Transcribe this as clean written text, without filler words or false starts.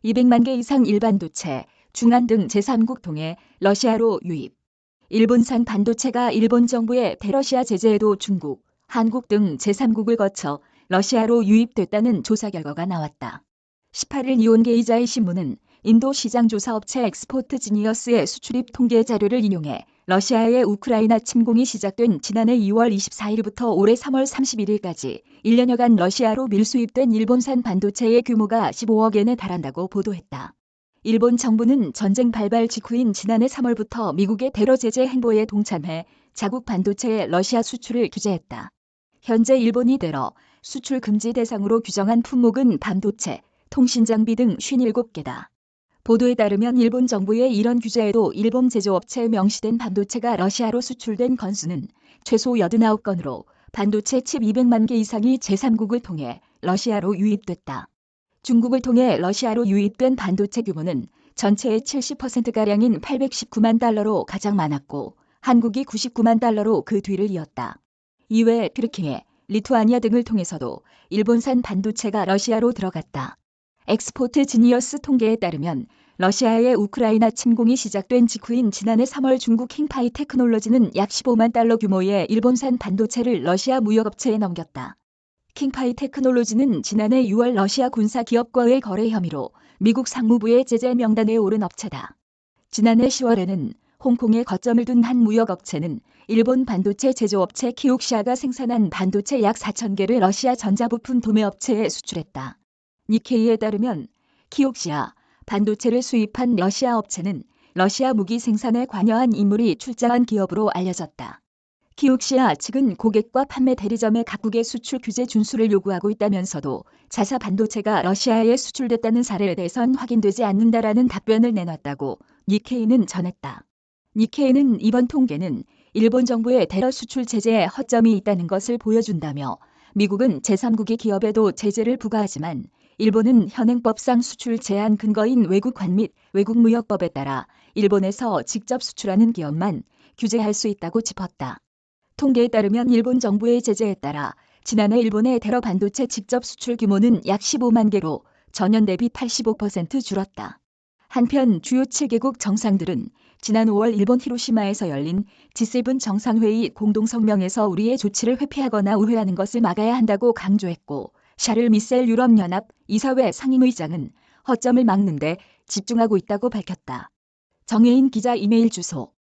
200만 개 이상 일반도체, 중안 등 제3국 통해 러시아로 유입. 일본산 반도체가 일본 정부의 대러시아 제재에도 중국, 한국 등 제3국을 거쳐 러시아로 유입됐다는 조사 결과가 나왔다. 18일 이온게이자의 신문은 인도 시장조사업체 엑스포트 지니어스의 수출입 통계 자료를 인용해 러시아의 우크라이나 침공이 시작된 지난해 2월 24일부터 올해 3월 31일까지 1년여간 러시아로 밀수입된 일본산 반도체의 규모가 15억엔에 달한다고 보도했다. 일본 정부는 전쟁 발발 직후인 지난해 3월부터 미국의 테러 제재 행보에 동참해 자국 반도체의 러시아 수출을 규제했다. 현재 일본이 테러, 수출 금지 대상으로 규정한 품목은 반도체, 통신장비 등 57개다. 보도에 따르면 일본 정부의 이런 규제에도 일본 제조업체에 명시된 반도체가 러시아로 수출된 건수는 최소 89건으로 반도체 칩 200만 개 이상이 제3국을 통해 러시아로 유입됐다. 중국을 통해 러시아로 유입된 반도체 규모는 전체의 70%가량인 819만 달러로 가장 많았고 한국이 99만 달러로 그 뒤를 이었다. 이외 튀르키예, 리투아니아 등을 통해서도 일본산 반도체가 러시아로 들어갔다. 엑스포트 지니어스 통계에 따르면 러시아의 우크라이나 침공이 시작된 직후인 지난해 3월 중국 킹파이 테크놀로지는 약 15만 달러 규모의 일본산 반도체를 러시아 무역업체에 넘겼다. 킹파이 테크놀로지는 지난해 6월 러시아 군사 기업과의 거래 혐의로 미국 상무부의 제재 명단에 오른 업체다. 지난해 10월에는 홍콩에 거점을 둔 한 무역업체는 일본 반도체 제조업체 키옥시아가 생산한 반도체 약 4,000개를 러시아 전자부품 도매업체에 수출했다. 니케이에 따르면 키옥시아, 반도체를 수입한 러시아 업체는 러시아 무기 생산에 관여한 인물이 출자한 기업으로 알려졌다. 키옥시아 측은 고객과 판매 대리점의 각국의 수출 규제 준수를 요구하고 있다면서도 자사 반도체가 러시아에 수출됐다는 사례에 대해선 확인되지 않는다라는 답변을 내놨다고 니케이는 전했다. 니케이는 이번 통계는 일본 정부의 테러 수출 제재에 허점이 있다는 것을 보여준다며 미국은 제3국의 기업에도 제재를 부과하지만 일본은 현행법상 수출 제한 근거인 외국관 및 외국무역법에 따라 일본에서 직접 수출하는 기업만 규제할 수 있다고 짚었다. 통계에 따르면 일본 정부의 제재에 따라 지난해 일본의 테러 반도체 직접 수출 규모는 약 15만 개로 전년 대비 85% 줄었다. 한편 주요 7개국 정상들은 지난 5월 일본 히로시마에서 열린 G7 정상회의 공동성명에서 우리의 조치를 회피하거나 우회하는 것을 막아야 한다고 강조했고 샤를 미셀 유럽연합 이사회 상임의장은 허점을 막는 데 집중하고 있다고 밝혔다. 정혜인 기자 이메일 주소